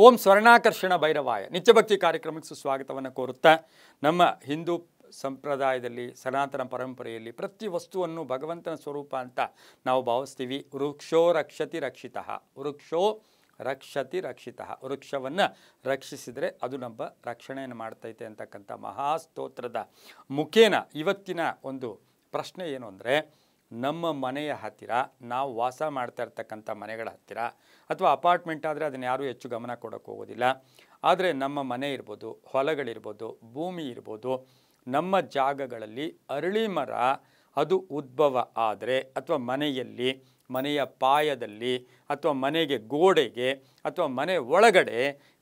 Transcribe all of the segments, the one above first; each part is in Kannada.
ಓಂ ಸ್ವರ್ಣಾಕರ್ಷಣ ಭೈರವಾಯ ನಿತ್ಯಭಕ್ತಿ ಕಾರ್ಯಕ್ರಮಕ್ಕೆ ಸುಸ್ವಾಗತವನ್ನು ಕೋರುತ್ತಾ ನಮ್ಮ ಹಿಂದೂ ಸಂಪ್ರದಾಯದಲ್ಲಿ ಸನಾತನ ಪರಂಪರೆಯಲ್ಲಿ ಪ್ರತಿ ವಸ್ತುವನ್ನು ಭಗವಂತನ ಸ್ವರೂಪ ಅಂತ ನಾವು ಭಾವಿಸ್ತೀವಿ. ವೃಕ್ಷೋ ರಕ್ಷತಿ ರಕ್ಷಿತಃ, ವೃಕ್ಷೋ ರಕ್ಷತಿ ರಕ್ಷಿತಃ, ವೃಕ್ಷವನ್ನು ರಕ್ಷಿಸಿದರೆ ಅದು ನಮ್ಮ ರಕ್ಷಣೆಯನ್ನು ಮಾಡ್ತೈತೆ ಅಂತಕ್ಕಂಥ ಮಹಾಸ್ತೋತ್ರದ ಮುಖೇನ ಇವತ್ತಿನ ಒಂದು ಪ್ರಶ್ನೆ ಏನು ಅಂದರೆ, ನಮ್ಮ ಮನೆಯ ಹತ್ತಿರ ನಾವು ವಾಸ ಮಾಡ್ತಾ ಇರ್ತಕ್ಕಂಥ ಮನೆಗಳ ಹತ್ತಿರ ಅಥವಾ ಅಪಾರ್ಟ್ಮೆಂಟ್ ಆದರೆ ಅದನ್ನು ಯಾರೂ ಹೆಚ್ಚು ಗಮನ ಕೊಡೋಕ್ಕೆ ಹೋಗೋದಿಲ್ಲ. ಆದರೆ ನಮ್ಮ ಮನೆ ಇರ್ಬೋದು, ಹೊಲಗಳಿರ್ಬೋದು, ಭೂಮಿ ಇರ್ಬೋದು, ನಮ್ಮ ಜಾಗಗಳಲ್ಲಿ ಅರಳಿ ಮರ ಅದು ಉದ್ಭವ ಆದರೆ ಅಥವಾ ಮನೆಯಲ್ಲಿ, ಮನೆಯ ಪಾಯದಲ್ಲಿ ಅಥವಾ ಮನೆಗೆ ಗೋಡೆಗೆ ಅಥವಾ ಮನೆ ಒಳಗಡೆ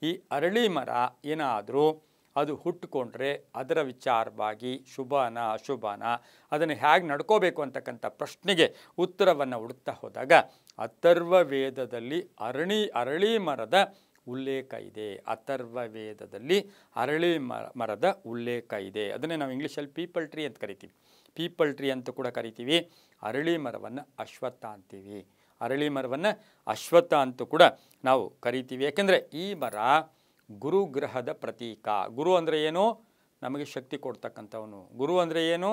ಈ ಅರಳಿ ಮರ ಏನಾದರೂ ಅದು ಹುಟ್ಟುಕೊಂಡ್ರೆ ಅದರ ವಿಚಾರವಾಗಿ ಶುಭನ ಅಶುಭನ ಅದನ್ನು ಹೇಗೆ ನಡ್ಕೋಬೇಕು ಅಂತಕ್ಕಂಥ ಪ್ರಶ್ನೆಗೆ ಉತ್ತರವನ್ನು ಹುಡುಕ್ತಾ ಹೋದಾಗ ಅಥರ್ವ ವೇದದಲ್ಲಿ ಅರಳಿ ಮರದ ಉಲ್ಲೇಖ ಇದೆ. ಅಥರ್ವ ವೇದದಲ್ಲಿ ಅರಳಿ ಮರದ ಉಲ್ಲೇಖ ಇದೆ. ಅದನ್ನೇ ನಾವು ಇಂಗ್ಲೀಷಲ್ಲಿ ಪೀಪಲ್ ಟ್ರೀ ಅಂತ ಕರಿತೀವಿ, ಪೀಪಲ್ ಟ್ರೀ ಅಂತ ಕೂಡ ಕರಿತೀವಿ. ಅರಳಿ ಮರವನ್ನು ಅಶ್ವತ್ಥ ಅಂತೀವಿ, ಅರಳಿ ಮರವನ್ನು ಅಶ್ವತ್ಥ ಅಂತೂ ಕೂಡ ನಾವು ಕರಿತೀವಿ. ಯಾಕೆಂದರೆ ಈ ಮರ ಗುರುಗ್ರಹದ ಪ್ರತೀಕ. ಗುರು ಅಂದರೆ ಏನು? ನಮಗೆ ಶಕ್ತಿ ಕೊಡ್ತಕ್ಕಂಥವನು. ಗುರು ಅಂದರೆ ಏನು?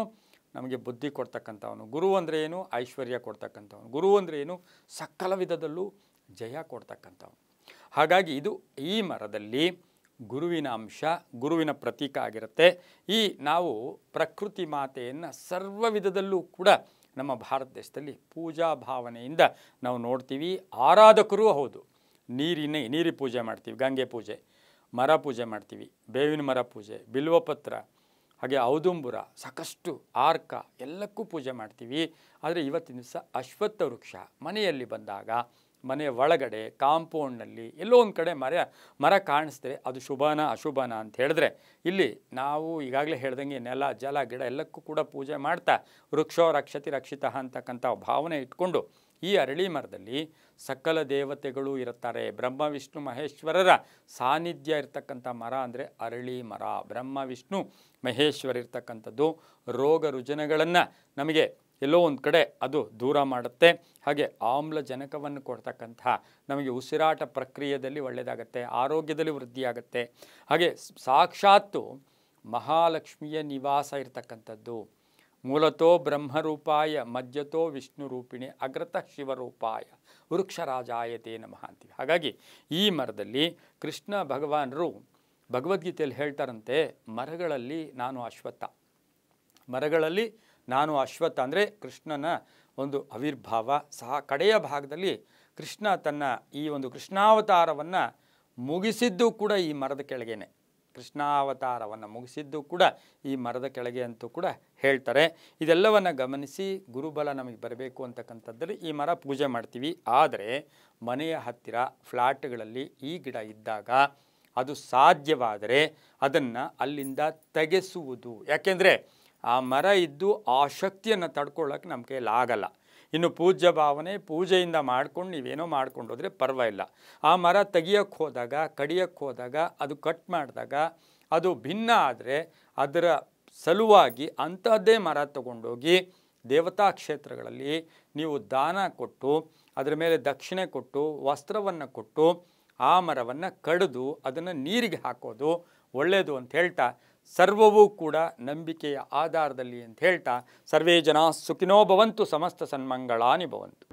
ನಮಗೆ ಬುದ್ಧಿ ಕೊಡ್ತಕ್ಕಂಥವನು. ಗುರು ಅಂದರೆ ಏನು? ಐಶ್ವರ್ಯ ಕೊಡ್ತಕ್ಕಂಥವನು. ಗುರು ಅಂದರೆ ಏನು? ಸಕಲ ವಿಧದಲ್ಲೂ ಜಯ ಕೊಡ್ತಕ್ಕಂಥವನು. ಹಾಗಾಗಿ ಇದು ಈ ಮರದಲ್ಲಿ ಗುರುವಿನ ಅಂಶ, ಗುರುವಿನ ಪ್ರತೀಕ ಆಗಿರುತ್ತೆ. ಈ ನಾವು ಪ್ರಕೃತಿ ಮಾತೆಯನ್ನು ಸರ್ವ ವಿಧದಲ್ಲೂ ಕೂಡ ನಮ್ಮ ಭಾರತ ದೇಶದಲ್ಲಿ ಪೂಜಾ ಭಾವನೆಯಿಂದ ನಾವು ನೋಡ್ತೀವಿ. ಆರಾಧಕರೂ ಹೌದು. ನೀರಿ ಪೂಜೆ ಮಾಡ್ತೀವಿ, ಗಂಗೆ ಪೂಜೆ, ಮರ ಪೂಜೆ ಮಾಡ್ತೀವಿ, ಬೇವಿನ ಮರ ಪೂಜೆ, ಬಿಲ್ವಪತ್ರ, ಹಾಗೆ ಔದುಂಬುರ, ಸಾಕಷ್ಟು ಆರ್ಕ ಎಲ್ಲಕ್ಕೂ ಪೂಜೆ ಮಾಡ್ತೀವಿ. ಆದರೆ ಇವತ್ತಿನ ದಿವಸ ಅಶ್ವತ್ಥ ವೃಕ್ಷ ಮನೆಯಲ್ಲಿ ಬಂದಾಗ ಮನೆಯ ಒಳಗಡೆ ಕಾಂಪೌಂಡ್ನಲ್ಲಿ ಎಲ್ಲೋ ಒಂದು ಕಡೆ ಮರ ಕಾಣಿಸಿದ್ರೆ ಅದು ಶುಭನ ಅಶುಭನ ಅಂತ ಹೇಳಿದ್ರೆ, ಇಲ್ಲಿ ನಾವು ಈಗಾಗಲೇ ಹೇಳ್ದಂಗೆ ನೆಲ ಜಲ ಗಿಡ ಎಲ್ಲಕ್ಕೂ ಕೂಡ ಪೂಜೆ ಮಾಡ್ತಾ ವೃಕ್ಷೋ ರಕ್ಷತಿ ರಕ್ಷಿತಃ ಅಂತಕ್ಕಂಥ ಭಾವನೆ ಇಟ್ಕೊಂಡು ಈ ಅರಳಿ ಮರದಲ್ಲಿ ಸಕಲ ದೇವತೆಗಳು ಇರುತ್ತಾರೆ. ಬ್ರಹ್ಮ ವಿಷ್ಣು ಮಹೇಶ್ವರರ ಸಾನ್ನಿಧ್ಯ ಇರ್ತಕ್ಕಂಥ ಮರ ಅಂದರೆ ಅರಳಿ ಮರ. ಬ್ರಹ್ಮ ವಿಷ್ಣು ಮಹೇಶ್ವರ ಇರ್ತಕ್ಕಂಥದ್ದು ರೋಗ ರುಜಿನಗಳನ್ನು ನಮಗೆ ಎಲ್ಲೋ ಒಂದು ಕಡೆ ಅದು ದೂರ ಮಾಡುತ್ತೆ. ಹಾಗೆ ಆಮ್ಲಜನಕವನ್ನು ಕೊಡ್ತಕ್ಕಂಥ ನಮಗೆ ಉಸಿರಾಟ ಪ್ರಕ್ರಿಯೆಯಲ್ಲಿ ಒಳ್ಳೆಯದಾಗತ್ತೆ, ಆರೋಗ್ಯದಲ್ಲಿ ವೃದ್ಧಿಯಾಗತ್ತೆ. ಹಾಗೆ ಸಾಕ್ಷಾತ್ತು ಮಹಾಲಕ್ಷ್ಮಿಯ ನಿವಾಸ ಇರ್ತಕ್ಕಂಥದ್ದು. ಮೂಲತೋ ಬ್ರಹ್ಮರೂಪಾಯ ಮಧ್ಯತೋ ವಿಷ್ಣು ರೂಪಿಣಿ ಅಗ್ರತ ಶಿವರೂಪಾಯ ವೃಕ್ಷರಾಜಾಯತೆ ನಮಃ ಅಂತೀವಿ. ಹಾಗಾಗಿ ಈ ಮರದಲ್ಲಿ ಕೃಷ್ಣ ಭಗವಾನರು ಭಗವದ್ಗೀತೆಯಲ್ಲಿ ಹೇಳ್ತಾರಂತೆ, ಮರಗಳಲ್ಲಿ ನಾನು ಅಶ್ವತ್ಥ, ಮರಗಳಲ್ಲಿ ನಾನು ಅಶ್ವತ್ಥ ಅಂದರೆ ಕೃಷ್ಣನ ಒಂದು ಆವಿರ್ಭಾವ. ಸಹ ಕಡೆಯ ಭಾಗದಲ್ಲಿ ಕೃಷ್ಣ ತನ್ನ ಈ ಒಂದು ಕೃಷ್ಣಾವತಾರವನ್ನು ಮುಗಿಸಿದ್ದು ಕೂಡ ಈ ಮರದ ಕೆಳಗೇನೆ. ಕೃಷ್ಣಾವತಾರವನ್ನು ಮುಗಿಸಿದ್ದು ಕೂಡ ಈ ಮರದ ಕೆಳಗೆ ಅಂತೂ ಕೂಡ ಹೇಳ್ತಾರೆ. ಇದೆಲ್ಲವನ್ನು ಗಮನಿಸಿ ಗುರುಬಲ ನಮಗೆ ಬರಬೇಕು ಅಂತಕ್ಕಂಥದ್ದಲ್ಲಿ ಈ ಮರ ಪೂಜೆ ಮಾಡ್ತೀವಿ. ಆದರೆ ಮನೆಯ ಹತ್ತಿರ ಫ್ಲ್ಯಾಟ್ಗಳಲ್ಲಿ ಈ ಗಿಡ ಇದ್ದಾಗ ಅದು ಸಾಧ್ಯವಾದರೆ ಅದನ್ನು ಅಲ್ಲಿಂದ ತೆಗೆಸುವುದು. ಯಾಕೆಂದರೆ ಆ ಮರ ಇದ್ದು ಆ ಶಕ್ತಿಯನ್ನು ತಡ್ಕೊಳ್ಳೋಕೆ ನಮ್ಮ ಕೈಯಲ್ಲಿ ಆಗಲ್ಲ. ಇನ್ನು ಪೂಜ್ಯ ಭಾವನೆ ಪೂಜೆಯಿಂದ ಮಾಡ್ಕೊಂಡು ನೀವೇನೋ ಮಾಡ್ಕೊಂಡು ಹೋದರೆ ಪರವಾಗಿಲ್ಲ. ಆ ಮರ ತೆಗಿಯೋಕ್ಕೆ ಹೋದಾಗ, ಕಡಿಯೋಕ್ಕೆ ಹೋದಾಗ, ಅದು ಕಟ್ ಮಾಡಿದಾಗ ಅದು ಭಿನ್ನ ಆದರೆ ಅದರ ಸಲುವಾಗಿ ಅಂಥದ್ದೇ ಮರ ತಗೊಂಡೋಗಿ ದೇವತಾ ಕ್ಷೇತ್ರಗಳಲ್ಲಿ ನೀವು ದಾನ ಕೊಟ್ಟು ಅದರ ಮೇಲೆ ದಕ್ಷಿಣೆ ಕೊಟ್ಟು ವಸ್ತ್ರವನ್ನು ಕೊಟ್ಟು ಆ ಮರವನ್ನು ಕಡಿದು ಅದನ್ನು ನೀರಿಗೆ ಹಾಕೋದು ಒಳ್ಳೆಯದು ಅಂತ ಹೇಳ್ತಾ, ಸರ್ವವೂ ಕೂಡ ನಂಬಿಕೆಯ ಆಧಾರದಲ್ಲಿ ಅಂತ ಹೇಳ್ತಾ, ಸರ್ವೇ ಜನ ಸುಖಿನೋ ಭವಂತು, ಸಮಸ್ತ ಸನ್ಮಂಗಳಾನಿ ಭವಂತು.